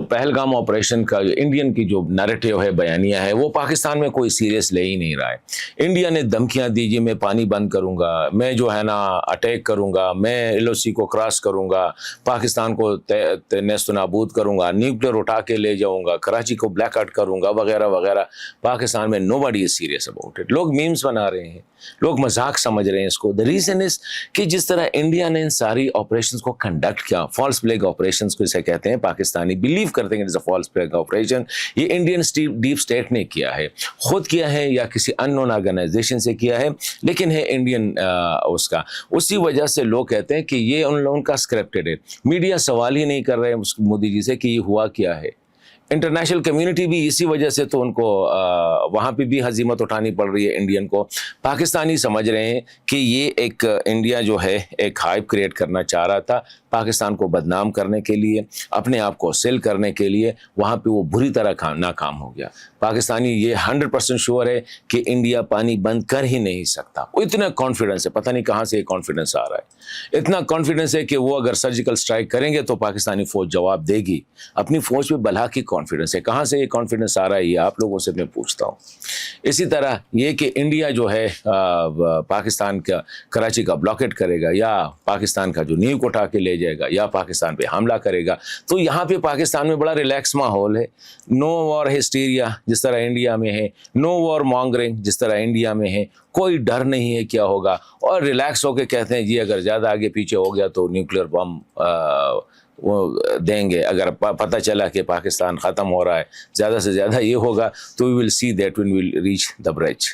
Pahalgam operation کا Indian کی جو نیریٹو ہے، بیانیہ ہے، وہ پاکستان میں کوئی سیریس لے ہی نہیں رہا ہے۔ انڈیا نے دھمکیاں دی جی میں پانی بند کروں گا، میں جو ہے نا اٹیک کروں گا، میں LOC کو کراس کروں گا، پاکستان کو نیست و نابود کروں گا، نیوکلیر اٹھا کے لے جاؤں گا، کراچی کو بلیک آؤٹ کروں گا، وغیرہ وغیرہ۔ پاکستان میں nobody is serious about it۔ لوگ میمز بنا رہے ہیں، لوگ مذاق سمجھ رہے ہیں اس کو۔ The reason is کہ جس طرح انڈیا نے ان ساری آپریشنز کو کنڈکٹ کیا، فالس فلیگ آپریشنز کو اسے کہتے ہیں، پاکستانی بلیو کرتے ہیں کہ فالس فلیگ آپریشن، یہ انڈین ڈیپ اسٹیٹ نے کیا ہے، خود کیا ہے یا کسی ان نون آرگنائزیشن سے کیا ہے، لیکن ہے انڈین اس کا۔ اسی وجہ سے لوگ کہتے ہیں کہ یہ ان لوگوں کا اسکرپٹڈ ہے۔ میڈیا سوال ہی نہیں کر رہے مودی جی سے کہ یہ ہوا کیا ہے۔ انٹرنیشنل کمیونٹی بھی اسی وجہ سے تو ان کو وہاں پہ بھی ہزیمت اٹھانی پڑ رہی ہے انڈین کو۔ پاکستانی سمجھ رہے ہیں کہ یہ ایک انڈیا جو ہے ایک ہائپ کریٹ کرنا چاہ رہا تھا پاکستان کو بدنام کرنے کے لیے، اپنے آپ کو سیل کرنے کے لیے، وہاں پہ وہ بری طرح ناکام ہو گیا۔ پاکستانی یہ 100% شیور ہے کہ انڈیا پانی بند کر ہی نہیں سکتا۔ وہ اتنا کانفیڈنس ہے، پتہ نہیں کہاں سے یہ کانفیڈنس آ رہا ہے۔ اتنا کانفیڈنس ہے کہ وہ اگر سرجیکل اسٹرائک کریں گے تو پاکستانی فوج جواب دے گی۔ اپنی فوج پہ بلا کی کانفیڈنس ہے، کہاں سے یہ کانفیڈنس آ رہا ہے یہ آپ لوگوں سے میں پوچھتا ہوں۔ اسی طرح یہ کہ انڈیا جو ہے پاکستان کا کراچی کا بلاکیٹ کرے گا، یا پاکستان کا جو نیوک اٹھا کے لے جائے گا، یا پاکستان پہ حملہ کرے گا، تو یہاں پہ پاکستان میں بڑا ریلیکس ماحول ہے۔ نو وار ہسٹیریا جس طرح انڈیا میں ہے، نو وار مانگرنگ جس طرح انڈیا میں ہے، کوئی ڈر نہیں ہے کیا ہوگا، اور ریلیکس ہو کے کہتے ہیں جی اگر زیادہ آگے پیچھے ہو گیا تو نیوکلیر بم وہ دیں گے۔ اگر پتہ چلا کہ پاکستان ختم ہو رہا ہے، زیادہ سے زیادہ یہ ہوگا تو we will see that when we will reach the bridge.